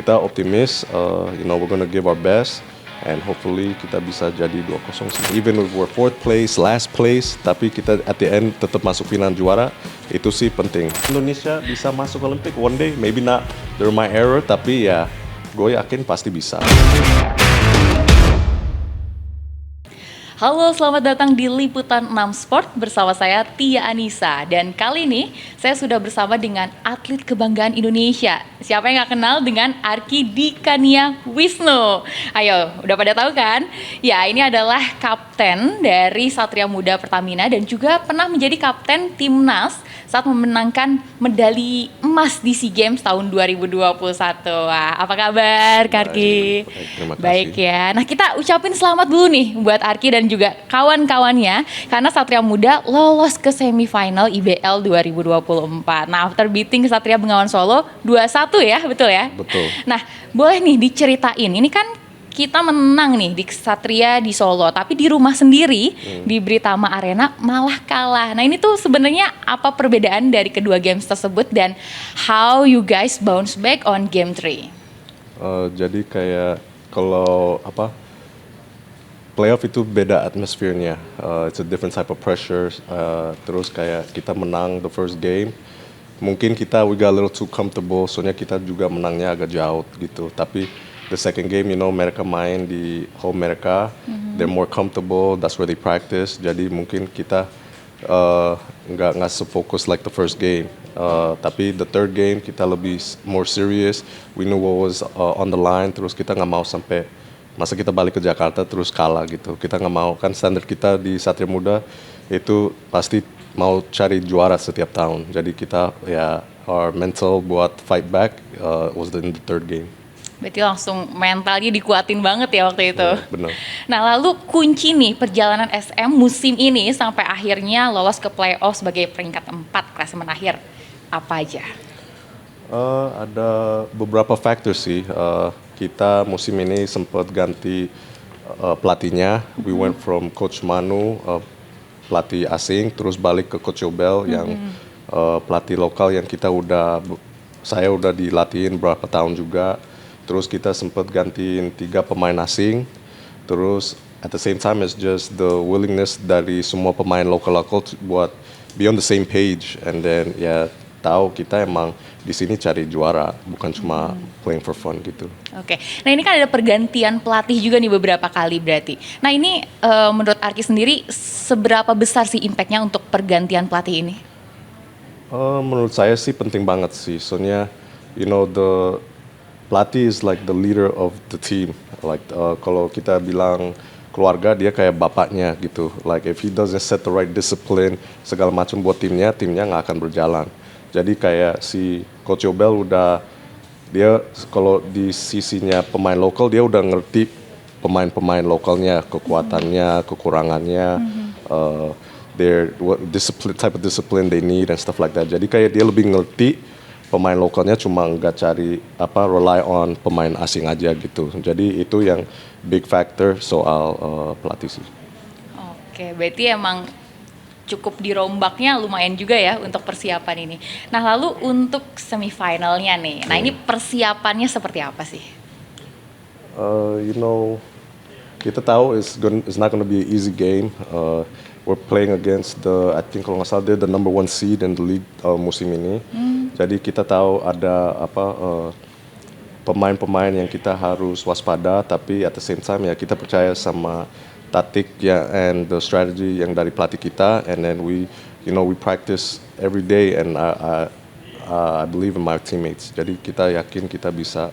kita optimis, we're gonna give our best. And hopefully kita bisa jadi 2-0 sih. Even if we're fourth place, last place, tapi kita at the end tetap masuk final juara, itu sih penting. Indonesia bisa masuk Olimpik one day, maybe not during my era, tapi ya gue yakin pasti bisa. Halo, selamat datang di Liputan 6 Sport bersama saya Tia Anissa. Dan kali ini saya sudah bersama dengan atlet kebanggaan Indonesia. Siapa yang gak kenal dengan Arki Dikania Wisnu? Ayo, udah pada tahu kan? Ya, ini adalah kapten dari Satria Muda Pertamina dan juga pernah menjadi kapten Timnas saat memenangkan medali emas di SEA Games tahun 2021. Wah, apa kabar Karki? Terima kasih. Baik ya. Nah, kita ucapin selamat dulu nih buat Arki dan juga kawan-kawannya karena Satria Muda lolos ke semifinal IBL 2024. Nah, after beating Satria Bengawan Solo 2-1 ya, betul ya? Betul. Nah, boleh nih diceritain, ini kan kita menang nih di Satria di Solo, tapi di rumah sendiri di Britama Arena malah kalah. Nah, ini tuh sebenarnya apa perbedaan dari kedua games tersebut dan how you guys bounce back on game 3? Jadi kayak kalau playoff itu beda atmosfernya. It's a different type of pressure. Terus kayak kita menang the first game, mungkin we got a little too comfortable, soalnya kita juga menangnya agak jauh gitu. Tapi the second game, mereka main di home mereka, they're more comfortable, that's where they practice. Jadi mungkin kita nggak sefokus like the first game. Tapi the third game kita lebih more serious. We knew what was on the line. Terus kita nggak mau sampai masa kita balik ke Jakarta terus kalah gitu. Kita nggak mau, kan standar kita di Satria Muda itu pasti mau cari juara setiap tahun. Jadi kita our mental buat fight back was in the third game. Berarti langsung mentalnya dikuatin banget ya waktu itu. Ya, benar. Nah, lalu kunci nih perjalanan SM musim ini sampai akhirnya lolos ke playoff sebagai peringkat 4 klasemen akhir. Apa aja? Ada beberapa faktor sih. Kita musim ini sempat ganti pelatihnya. We went from Coach Manu, pelatih asing, terus balik ke Coach Yobel yang pelatih lokal yang saya udah dilatihin berapa tahun juga. Terus kita sempat gantiin 3 pemain asing. Terus at the same time it's just the willingness dari semua pemain lokal buat be on the same page, and then tahu kita emang di sini cari juara, bukan cuma playing for fun gitu. Oke. Nah, ini kan ada pergantian pelatih juga nih beberapa kali berarti. Nah, ini menurut Arki sendiri seberapa besar sih impact-nya untuk pergantian pelatih ini? Menurut saya sih penting banget sih. Soalnya the pelatih is like the leader of the team. Like kalau kita bilang keluarga, dia kayak bapaknya gitu. Like if he doesn't set the right discipline segala macam buat timnya nggak akan berjalan. Jadi kayak si Coach Yobel dia kalau di sisinya pemain lokal, dia udah ngerti pemain-pemain lokalnya, kekuatannya, kekurangannya, type of discipline they need and stuff like that. Jadi kayak dia lebih ngerti pemain lokalnya, cuma nggak cari rely on pemain asing aja gitu. Jadi itu yang big factor soal pelatih sih. Oke, berarti emang cukup dirombaknya lumayan juga ya untuk persiapan ini. Nah, lalu untuk semifinalnya nih, nah ini persiapannya seperti apa sih? Kita tahu it's not gonna be an easy game. We're playing against I think kalau nggak salah dia the number 1 seed in the league musim ini. Jadi kita tahu ada pemain-pemain yang kita harus waspada, tapi at the same time kita percaya sama taktik and the strategy yang dari pelatih kita, and then we practice every day, and I believe in my teammates. Jadi kita yakin kita bisa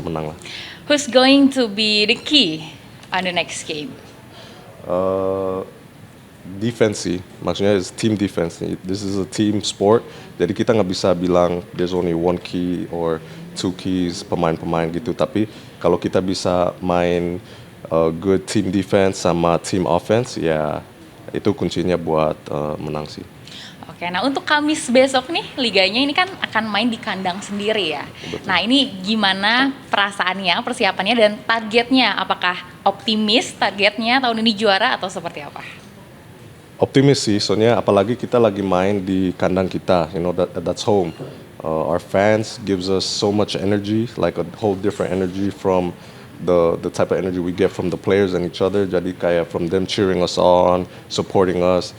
menang lah. Who's going to be the key on the next game? Defense sih, maksudnya is team defense. This is a team sport, jadi kita nggak bisa bilang there's only one key or two keys pemain-pemain gitu. Tapi kalau kita bisa main good team defense sama team offense, itu kuncinya buat menang sih. Oke, nah untuk Kamis besok nih liganya ini kan akan main di kandang sendiri ya. Betul. Nah, ini gimana perasaannya, persiapannya dan targetnya? Apakah optimis targetnya tahun ini juara atau seperti apa? Optimis sih, soalnya apalagi kita lagi main di kandang kita, that's home. Our fans gives us so much energy, like a whole different energy from the type of energy we get from the players and each other. Jadi kayak from them cheering us on, supporting us.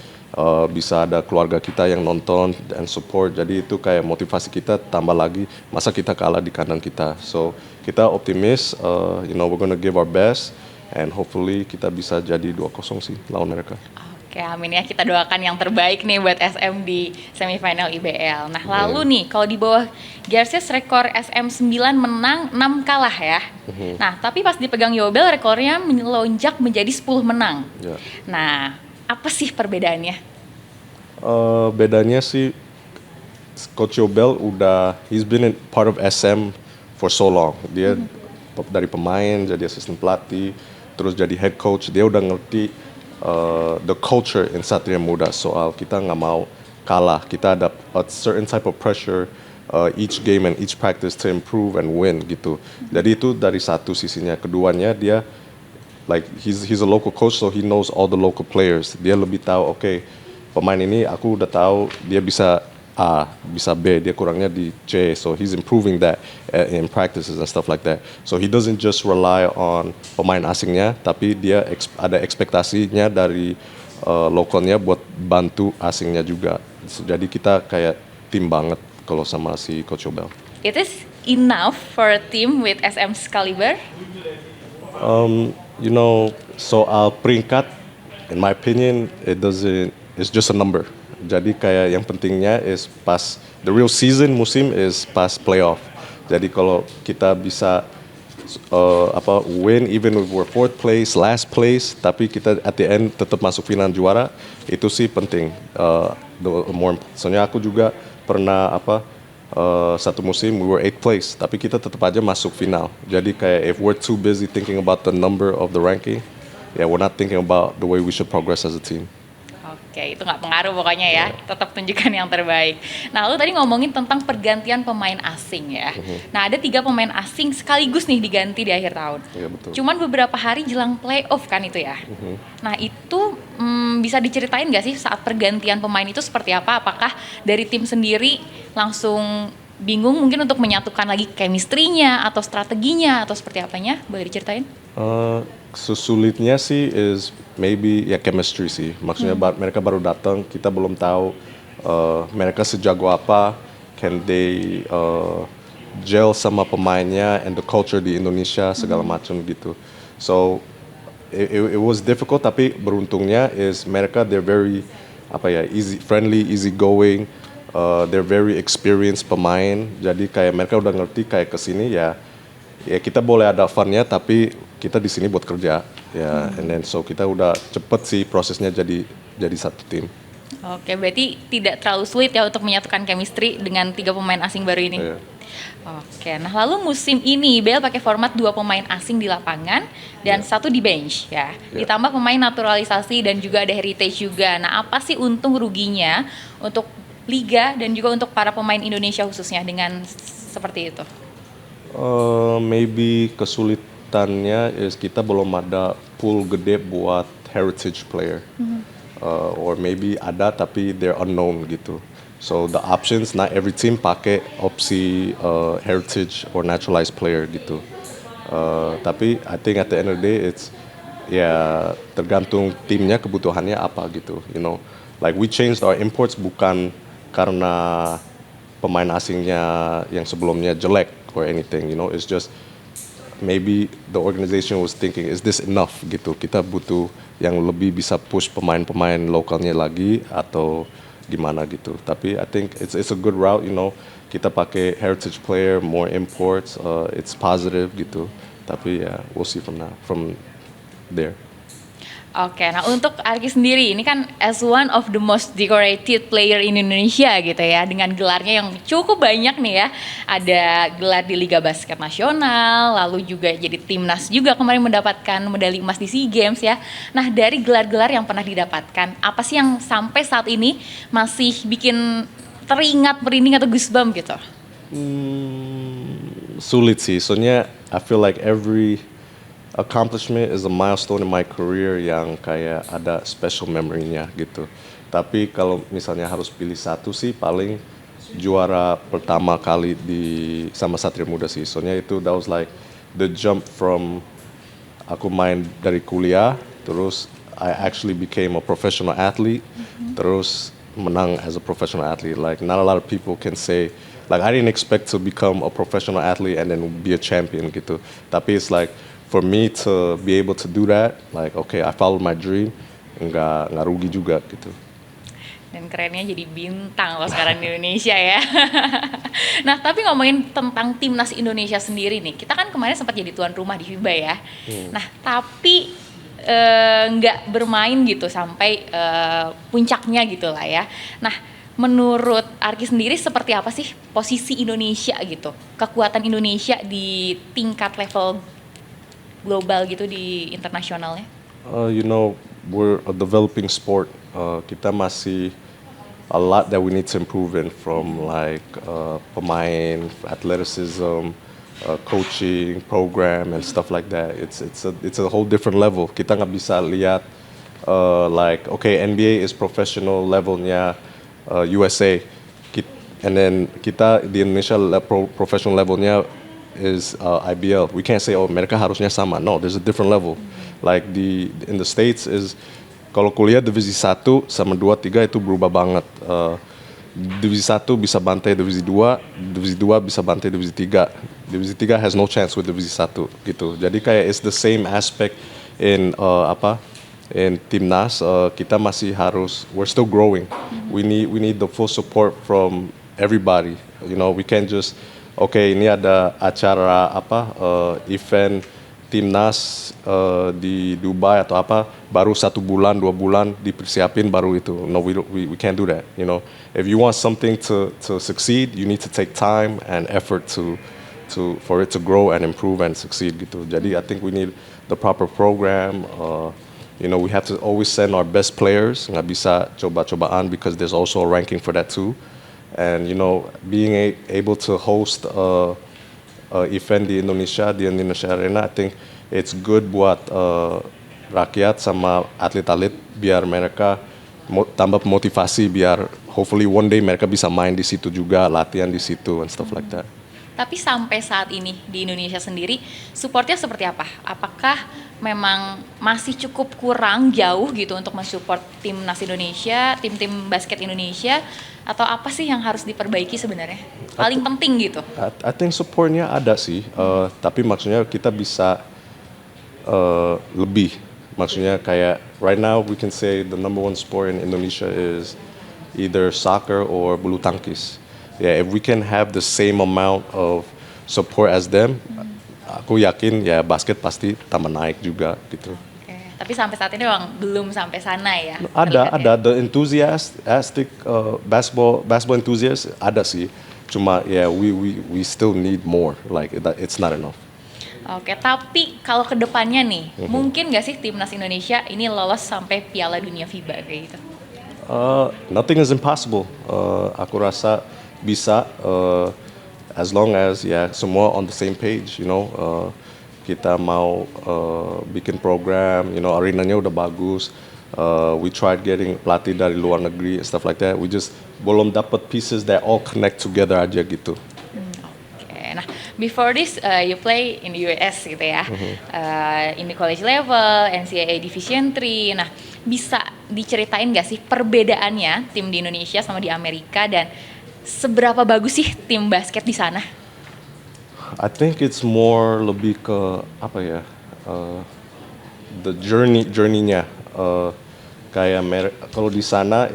Bisa ada keluarga kita yang nonton dan support. Jadi itu kayak motivasi kita tambah lagi. Masa kita kalah di kandang kita. So kita optimis. We're gonna give our best and hopefully kita bisa jadi 2-0 sih lawan mereka. Oke, amin ya, kita doakan yang terbaik nih buat SM di semifinal IBL. Nah, lalu nih, kalau di bawah Garces rekor SM 9 menang, 6 kalah ya. Nah, tapi pas dipegang Yobel rekornya melonjak menjadi 10 menang. Ya. Nah, apa sih perbedaannya? Bedanya sih Coach Yobel he's been in part of SM for so long. Dia dari pemain jadi asisten pelatih, terus jadi head coach. Dia udah ngerti the culture in Satria Muda, soal kita nggak mau kalah. Kita ada a certain type of pressure each game and each practice to improve and win gitu. Jadi itu dari satu sisinya. Keduanya dia like he's a local coach, so he knows all the local players. Dia lebih tahu, okay, pemain ini aku udah tahu dia bisa A, bisa B, dia kurangnya di C. So he's improving that in practices and stuff like that. So he doesn't just rely on pemain asingnya, tapi dia ada ekspektasinya dari lokalnya buat bantu asingnya juga. So, jadi kita kayak tim banget kalau sama si Coach Yobel. It is enough for a team with SM's caliber? Soal peringkat, in my opinion, it's just a number. Jadi kayak yang pentingnya is pas the real musim is pas playoff. Jadi kalau kita bisa win even if we're fourth place, last place, tapi kita at the end tetap masuk final juara, itu sih penting. Soalnya aku juga pernah satu musim we were 8th place, tapi kita tetap aja masuk final. Jadi kayak if we're too busy thinking about the number of the ranking, we're not thinking about the way we should progress as a team. Oke, itu nggak pengaruh pokoknya ya, tetap tunjukkan yang terbaik. Nah, lu tadi ngomongin tentang pergantian pemain asing ya. Nah, ada 3 pemain asing sekaligus nih diganti di akhir tahun. Iya, betul. Cuman beberapa hari jelang playoff kan itu ya. Nah, itu bisa diceritain nggak sih saat pergantian pemain itu seperti apa? Apakah dari tim sendiri langsung bingung mungkin untuk menyatukan lagi chemistry-nya atau strateginya atau seperti apanya? Boleh diceritain? Sesulitnya sih is maybe chemistry sih. Maksudnya mereka baru datang, kita belum tahu mereka sejago apa, can they gel sama pemainnya and the culture di Indonesia segala macam gitu. So it was difficult, tapi beruntungnya is mereka they're very easy going. They're very experienced pemain. Jadi kayak mereka udah ngerti kayak kesini ya kita boleh ada fun-nya, tapi kita di sini buat kerja and then so kita udah cepet sih prosesnya jadi satu tim. Oke, berarti tidak terlalu sulit ya untuk menyatukan chemistry dengan 3 pemain asing baru ini. Yeah. Oke, nah lalu musim ini IBL pakai format 2 pemain asing di lapangan dan 1 di bench ya. Ditambah pemain naturalisasi dan juga ada heritage juga. Nah, apa sih untung ruginya untuk liga dan juga untuk para pemain Indonesia khususnya dengan seperti itu? Maybe kesulitannya is kita belum ada pool gede buat heritage player. Or maybe ada tapi they're unknown gitu. So the options, not every team pakai opsi heritage or naturalized player gitu. Tapi I think at the end of the day it's tergantung timnya kebutuhannya apa gitu. Like we changed our imports bukan karena pemain asingnya yang sebelumnya jelek or anything, it's just maybe the organization was thinking, is this enough gitu, kita butuh yang lebih bisa push pemain-pemain lokalnya lagi atau gimana gitu. Tapi I think it's a good route, kita pakai heritage player, more imports, it's positive gitu. Tapi we'll see from there. Oke, nah untuk Arki sendiri, ini kan as one of the most decorated player in Indonesia gitu ya, dengan gelarnya yang cukup banyak nih ya. Ada gelar di Liga Basket Nasional, lalu juga jadi timnas juga kemarin mendapatkan medali emas di SEA Games ya. Nah, dari gelar-gelar yang pernah didapatkan, apa sih yang sampai saat ini masih bikin teringat, merinding atau goosebump gitu? Sulit sih, soalnya I feel like every accomplishment is a milestone in my career yang kayak ada special memory-nya gitu. Tapi kalau misalnya harus pilih satu sih paling juara pertama kali di sama Satria Muda sih. Soalnya itu that was like the jump from aku main dari kuliah, terus I actually became a professional athlete, terus menang as a professional athlete. Like not a lot of people can say, like I didn't expect to become a professional athlete and then be a champion gitu. Tapi it's like for me to be able to do that, like okay, I followed my dream, nggak rugi juga gitu. Dan kerennya jadi bintang loh sekarang di Indonesia ya. Nah, tapi ngomongin tentang timnas Indonesia sendiri nih, kita kan kemarin sempat jadi tuan rumah di FIBA ya. Nah, tapi nggak bermain gitu sampai puncaknya gitu lah ya. Nah, menurut Arki sendiri seperti apa sih posisi Indonesia gitu, kekuatan Indonesia di tingkat level global gitu di internasionalnya? You know, we're a developing sport. Kita masih a lot that we need to improve in from like pemain, athleticism, coaching, program, and stuff like that. It's a whole different level. Kita nggak bisa lihat like okay NBA is professional levelnya USA, and then kita di Indonesia professional levelnya is IBL. We can't say oh mereka harusnya sama. No, there's a different level. Like in the States is kalau kuliah divisi 1 sama 2, 3 itu berubah banget. Divisi 1 bisa bantai divisi 2, divisi 2 bisa bantai divisi 3. Divisi 3 has no chance with divisi 1 gitu. Jadi kayak it's the same aspect in in timnas, kita masih harus, we're still growing. We need the full support from everybody. You know, we can't just okay, ini ada acara event timnas di Dubai atau apa, baru 1 bulan 2 bulan dipersiapin baru itu. No, we can't do that. You know, if you want something to succeed, you need to take time and effort for it to grow and improve and succeed gitu. Jadi I think we need the proper program. You know, we have to always send our best players. Nggak bisa coba-cobaan because there's also a ranking for that too. And you know, being able to host event di Indonesia Arena, I think it's good buat rakyat sama atlet-atlet biar mereka tambah motivasi biar hopefully one day mereka bisa main di situ juga, latihan di situ and stuff like that. Tapi sampai saat ini di Indonesia sendiri supportnya seperti apa? Apakah memang masih cukup kurang jauh gitu untuk mensupport timnas Indonesia, tim-tim basket Indonesia, atau apa sih yang harus diperbaiki sebenarnya? Paling penting gitu. I think supportnya ada sih, tapi maksudnya kita bisa lebih. Maksudnya kayak right now we can say the number 1 sport in Indonesia is either soccer or bulu tangkis. Yeah, if we can have the same amount of support as them, aku yakin ya basket pasti tambah naik juga gitu. Oke. Tapi sampai saat ini memang belum sampai sana ya? Ada the enthusiastic basketball enthusiast ada sih. Cuma ya we still need more. Like it's not enough. Oke, tapi kalau kedepannya nih, mungkin nggak sih timnas Indonesia ini lolos sampai Piala Dunia FIBA kayak gitu? Nothing is impossible. Aku rasa bisa as long as ya semua on the same page, you know. Kita mau bikin program, you know, arenanya udah bagus. We tried getting pelatih dari luar negeri and stuff like that. We just belum dapat pieces that all connect together aja gitu. Nah, before this you play in the US gitu ya, in the college level, NCAA Division 3. Nah, bisa diceritain nggak sih perbedaannya tim di Indonesia sama di Amerika dan seberapa bagus sih tim basket di sana? I think it's more lebih ke apa ya, the journey-nya. Kayak kalau di sana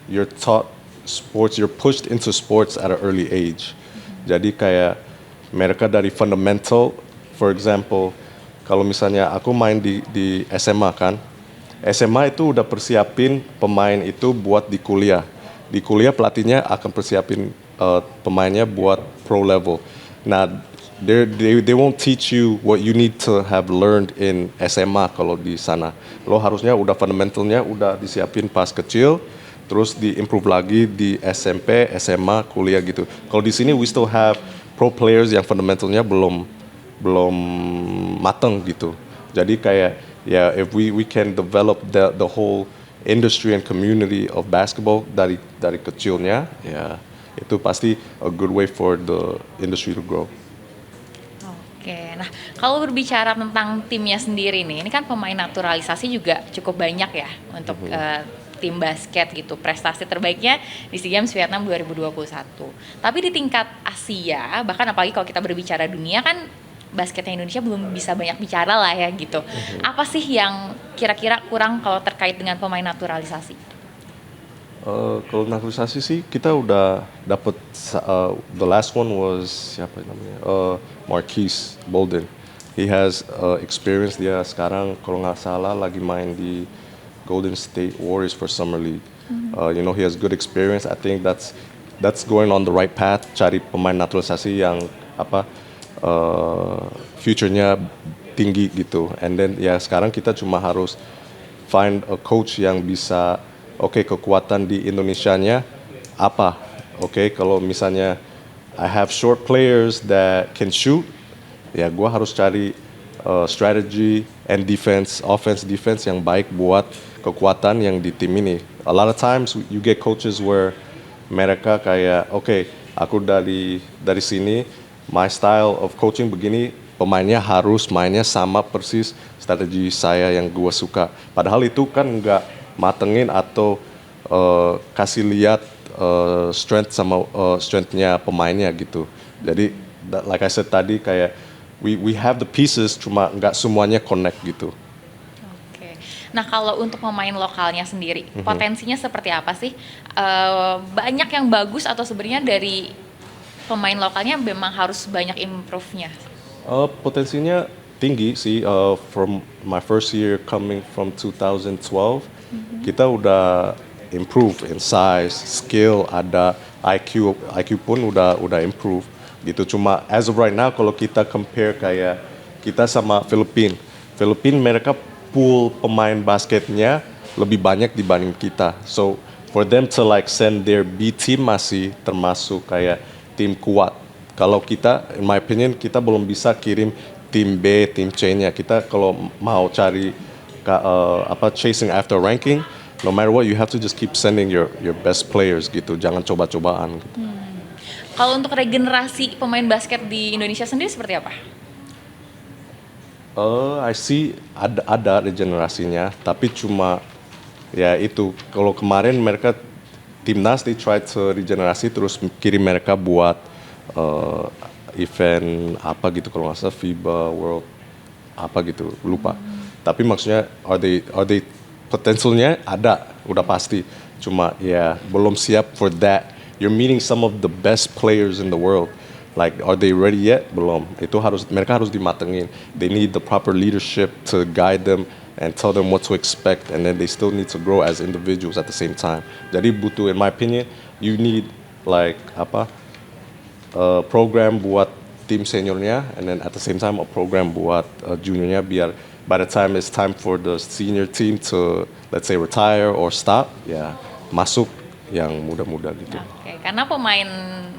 you're taught sports, you're pushed into sports at an early age. Jadi kayak mereka dari fundamental, for example, kalau misalnya aku main di SMA kan, SMA itu udah persiapin pemain itu buat di kuliah. Di kuliah pelatihnya akan persiapin pemainnya buat pro level. Nah, they won't teach you what you need to have learned in SMA kalau di sana. Lo harusnya udah fundamentalnya udah disiapin pas kecil, terus di-improve lagi di SMP, SMA, kuliah gitu. Kalau di sini we still have pro players yang fundamentalnya belum mateng gitu. Jadi kayak ya if we can develop the whole industry and community of basketball dari kecilnya ya itu pasti a good way for the industry to grow. Oke, nah kalau berbicara tentang timnya sendiri nih, ini kan pemain naturalisasi juga cukup banyak ya untuk tim basket gitu. Prestasi terbaiknya di SEA Games Vietnam 2021. Tapi di tingkat Asia, bahkan apalagi kalau kita berbicara dunia kan basketnya Indonesia belum bisa banyak bicara lah ya gitu. Apa sih yang kira-kira kurang kalau terkait dengan pemain naturalisasi? Kalau naturalisasi sih kita udah dapet the last one was siapa namanya Marquise Bolden. He has experience, dia sekarang kalau nggak salah lagi main di Golden State Warriors for Summer League. He has good experience. I think that's going on the right path. Cari pemain naturalisasi yang future-nya tinggi gitu. And then ya sekarang kita cuma harus find a coach yang bisa kekuatan di Indonesianya apa. Kalau misalnya I have short players that can shoot, ya gue harus cari strategy and offense defense yang baik buat kekuatan yang di tim ini. A lot of times you get coaches where mereka kayak aku dari sini, my style of coaching begini, pemainnya harus mainnya sama persis strategi saya yang gue suka. Padahal itu kan nggak matengin atau kasih lihat strengthnya pemainnya gitu. Jadi like I said tadi kayak we have the pieces, cuma nggak semuanya connect gitu. Oke. Nah kalau untuk pemain lokalnya sendiri, potensinya seperti apa sih? Banyak yang bagus atau sebenarnya dari pemain lokalnya memang harus banyak improve-nya? Potensinya tinggi sih. From my first year coming from 2012, kita udah improve in size, skill, ada IQ pun udah improve gitu. Cuma as of right now kalau kita compare kayak kita sama Filipina mereka pool pemain basketnya lebih banyak dibanding kita. So for them to like send their B team masih termasuk kayak tim kuat. Kalau kita, in my opinion, kita belum bisa kirim tim B, tim C-nya. Kita kalau mau cari chasing after ranking, no matter what you have to just keep sending your best players gitu, jangan coba-cobaan gitu. Kalau untuk regenerasi pemain basket di Indonesia sendiri seperti apa? I see ada regenerasinya, tapi cuma ya itu, kalau kemarin mereka timnas they try to regenerasi terus kirim mereka buat event apa gitu, kalau nggak salah FIBA World apa gitu, lupa. Tapi maksudnya are they potensialnya ada, udah pasti. Cuma ya belum siap for that. You're meeting some of the best players in the world. Like are they ready yet? Belum. Itu mereka harus dimatengin. They need the proper leadership to guide them and tell them what to expect, and then they still need to grow as individuals at the same time. Jadi butuh, in my opinion, you need like program buat tim seniornya, and then at the same time a program buat juniornya, biar by the time it's time for the senior team to let's say retire or stop, ya masuk yang muda-muda gitu. Oke, karena pemain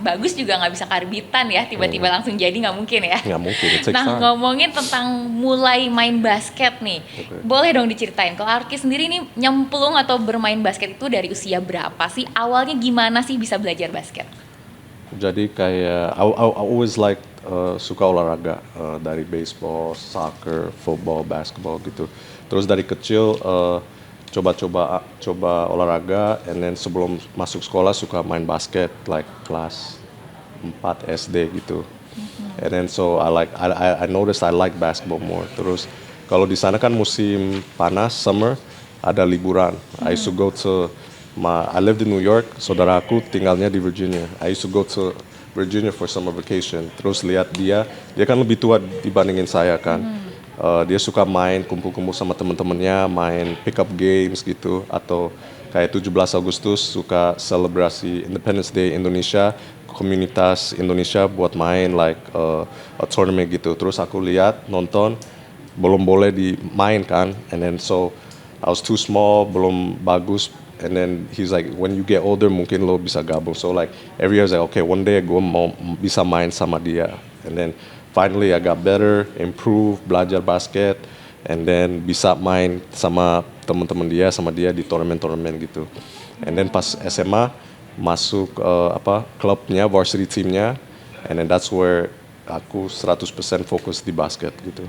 bagus juga nggak bisa karbitan ya, tiba-tiba langsung jadi nggak mungkin ya. Nggak mungkin, it takes Nah time. ngomongin tentang mulai main basket nih, boleh dong diceritain kalau Arki sendiri nih nyemplung atau bermain basket itu dari usia berapa sih? Awalnya gimana sih bisa belajar basket? Jadi kayak I always like suka olahraga, dari baseball, soccer, football, basketball gitu. Terus dari kecil coba olahraga, and then sebelum masuk sekolah suka main basket like kelas 4 SD gitu. And then so I noticed I like basketball more. Terus kalau di sana kan musim panas, summer, ada liburan. I used to go to I lived in New York, saudaraku tinggalnya di Virginia. I used to go to Virginia for summer vacation. Terus lihat dia kan lebih tua dibandingin saya kan. Dia suka main kumpul-kumpul sama teman-temannya, main pick up games gitu, atau kayak 17 Agustus suka selebrasi Independence Day Indonesia, komunitas Indonesia buat main like a tournament gitu. Terus aku lihat, nonton, belum boleh dimain kan, and then so I was too small, belum bagus. And then he's like, when you get older mungkin lo bisa gabung. So like every year I was like, okay, one day gue mau bisa main sama dia. And then finally I got better, improve, belajar basket, and then bisa main sama teman-teman dia, sama dia di turnamen gitu. And then pas SMA masuk klubnya, varsity teamnya, and then that's where aku 100% fokus di basket gitu.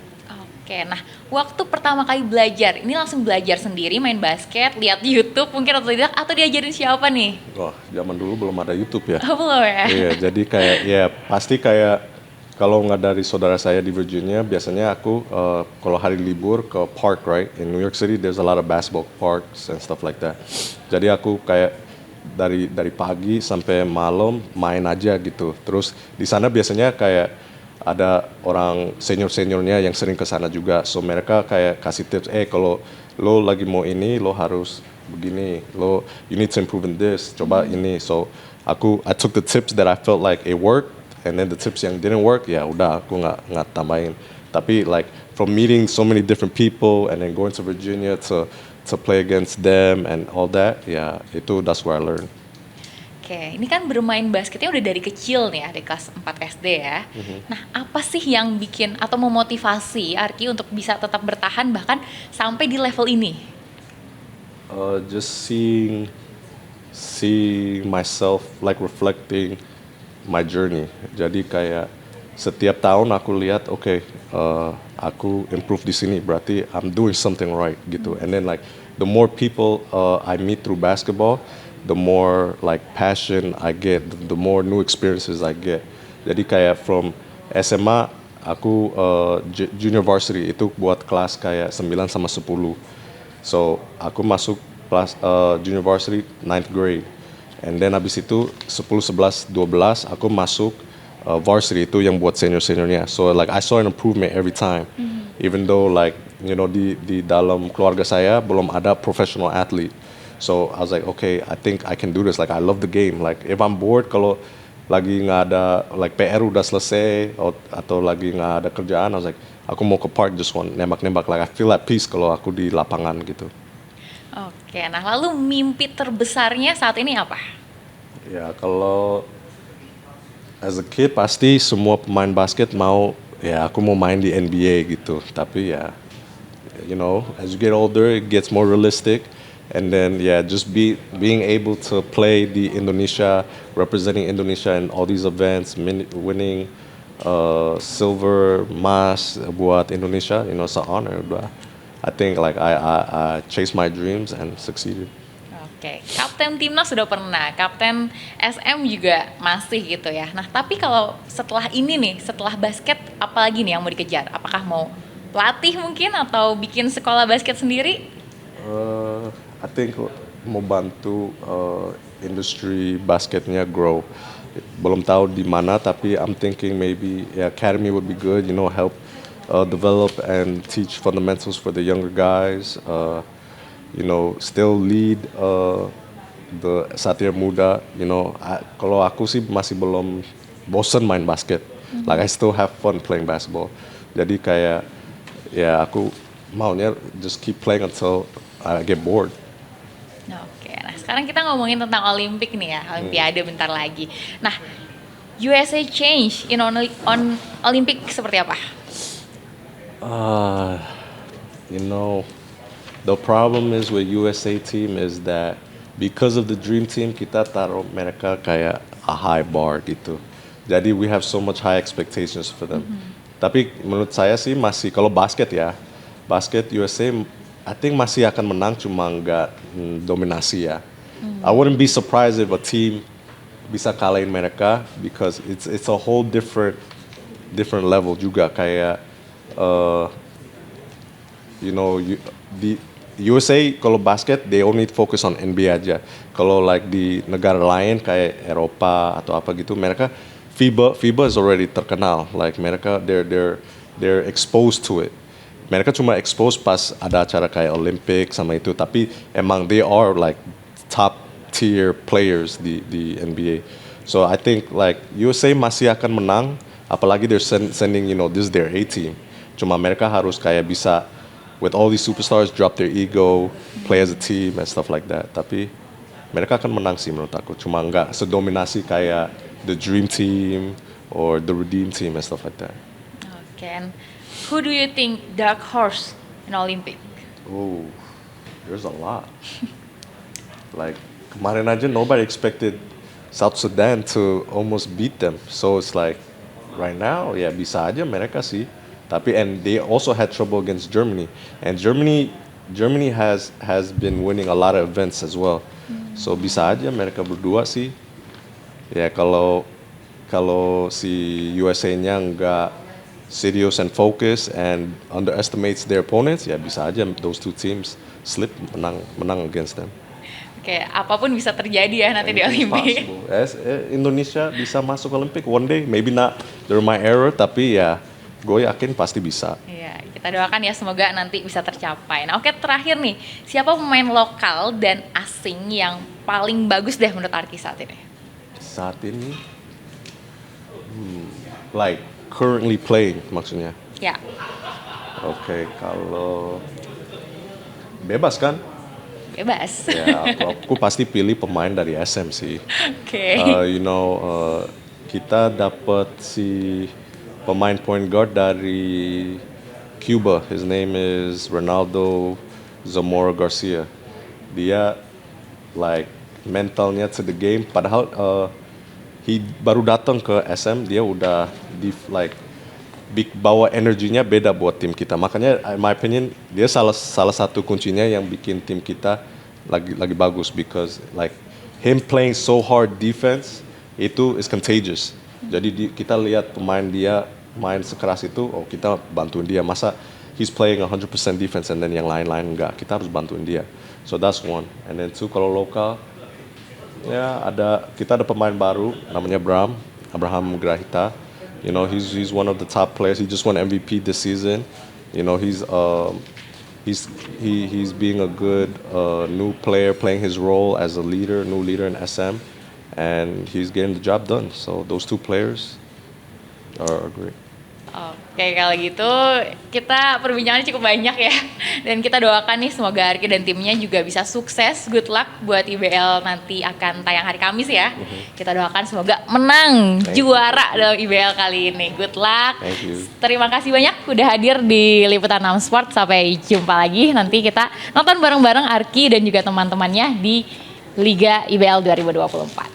Oke, nah waktu pertama kali belajar, ini langsung belajar sendiri main basket, lihat YouTube mungkin atau tidak, atau diajarin siapa nih? Wah, zaman dulu belum ada YouTube ya. Oh, belum ya? Iya, jadi kayak ya pasti kayak kalau nggak dari saudara saya di Virginia, biasanya aku kalau hari libur ke park, right? In New York City, there's a lot of basketball parks and stuff like that. Jadi aku kayak dari pagi sampai malam main aja gitu. Terus di sana biasanya kayak ada orang senior-seniornya yang sering ke sana juga. So mereka kayak kasih tips, kalau lo lagi mau ini, lo harus begini. You need to improve in this. Coba ini. So I took the tips that I felt like it worked, and then the tips yang didn't work, ya udah aku nggak tambahin. Tapi like from meeting so many different people and then going to Virginia to play against them and all that, ya that's where I learned. Oke, ini kan bermain basketnya udah dari kecil nih ya, dari kelas 4 SD ya. Nah, apa sih yang bikin atau memotivasi Arki untuk bisa tetap bertahan bahkan sampai di level ini? Just seeing myself, like reflecting my journey. Jadi kayak setiap tahun aku lihat, aku improve di sini, berarti I'm doing something right gitu. And then like the more people I meet through basketball, the more like passion I get, the more new experiences I get. Jadi kayak from SMA aku junior varsity itu buat kelas kayak 9 sama 10. So aku masuk kelas junior varsity 9th grade. And then abis itu 10, 11, 12 aku masuk varsity itu yang buat senior-seniornya. So like I saw an improvement every time. Even though like di dalam keluarga saya belum ada professional athlete. So I was like, okay, I think I can do this. Like I love the game. Like if I'm bored, kalau lagi nggak ada, like PR udah selesai atau lagi nggak ada kerjaan, I was like, aku mau ke park just want nembak-nembak. Like I feel at peace kalau aku di lapangan gitu. Oke, nah lalu mimpi terbesarnya saat ini apa? Ya kalau as a kid pasti semua pemain basket mau, ya aku mau main di NBA gitu. Tapi ya, as you get older, it gets more realistic. And then just being able to play the Indonesia, representing Indonesia in all these events, winning silver, emas buat Indonesia, it's an honor. I think like I chased my dreams and succeeded. Oke, kapten timnas sudah pernah, kapten SM juga masih gitu ya. Nah, tapi kalau setelah ini nih, setelah basket, apa lagi nih yang mau dikejar? Apakah mau pelatih mungkin atau bikin sekolah basket sendiri? I think mau bantu industri basketnya grow. Belum tahu di mana, tapi I'm thinking maybe academy would be good. Help develop and teach fundamentals for the younger guys. Still lead the Satria Muda. Kalau aku sih masih belum bosen main basket. Like I still have fun playing basketball. Jadi kayak aku maunya just keep playing until I get bored. Oke, nah sekarang kita ngomongin tentang Olimpik nih ya, Olimpiade bentar lagi. Nah, USA change on Olimpik seperti apa? The problem is with USA team is that because of the dream team, kita taruh mereka kayak a high bar gitu. Jadi we have so much high expectations for them. Tapi menurut saya sih masih, kalau basket USA I think masih akan menang, cuma nggak dominasi ya. I wouldn't be surprised if a team bisa kalahin mereka because it's a whole different level juga kayak di USA kalau basket they only focus on NBA aja. Kalau like di negara lain kayak Eropa atau apa gitu, mereka FIBA is already terkenal. Like mereka they're exposed to it. Mereka cuma expose pas ada acara kayak Olympic sama itu, tapi emang they are like top tier players di NBA. So I think like USA masih akan menang, apalagi they're sending this is their A team. Cuma mereka harus kayak bisa with all these superstars drop their ego, play as a team and stuff like that. Tapi mereka akan menang sih menurut aku. Cuma nggak sedominasi kayak the Dream Team or the Redeem Team and stuff like that. Okay. Who do you think dark horse in Olympic? Oh, there's a lot. Like kemarin aja nobody expected South Sudan to almost beat them. So it's like right now, ya bisa aja mereka sih. Tapi and they also had trouble against Germany, and Germany has been winning a lot of events as well. So bisa aja mereka berdua sih. Ya kalau kalau si USA-nya nggak serious and focus and underestimates their opponents, ya bisa aja those two teams slip menang against them. Oke, apapun bisa terjadi ya nanti di Anything is Olimpik. possible. Indonesia bisa masuk Olimpik one day, maybe not during my era, tapi ya gue yakin pasti bisa. Iya, kita doakan ya semoga nanti bisa tercapai. Nah, oke, terakhir nih, siapa pemain lokal dan asing yang paling bagus deh menurut Arki saat ini? Saat ini, like currently playing maksudnya. Ya, Oke, kalau bebas kan? bebas. Ya, aku pasti pilih pemain dari SM sih. Oke. Kita dapat si pemain point guard dari Cuba. His name is Ronaldo Zamora Garcia. Dia like mentalnya to the game. Padahal he baru datang ke SM, dia udah bawa energinya beda buat tim kita. Makanya, in my opinion, dia salah satu kuncinya yang bikin tim kita lagi bagus, because like him playing so hard defense itu is contagious. Jadi kita lihat pemain dia main sekeras itu, oh kita bantuin dia. Masa he's playing 100% defense and then yang lain-lain enggak. Kita harus bantuin dia. So that's one. And then two, kalau lokal, ya kita ada pemain baru namanya Abraham Grahita. You know, he's one of the top players. He just won MVP this season. You know, he's being a good new player, playing his role as a new leader in SM, and he's getting the job done. So those two players are great. Oke, kalau gitu kita perbincangannya cukup banyak ya. Dan kita doakan nih semoga Arki dan timnya juga bisa sukses. Good luck buat IBL nanti akan tayang hari Kamis ya. Kita doakan semoga menang juara dalam IBL kali ini. Good luck. Thank you. Terima kasih banyak udah hadir di Liputan 6 Sport. Sampai jumpa lagi. Nanti kita nonton bareng-bareng Arki dan juga teman-temannya di Liga IBL 2024.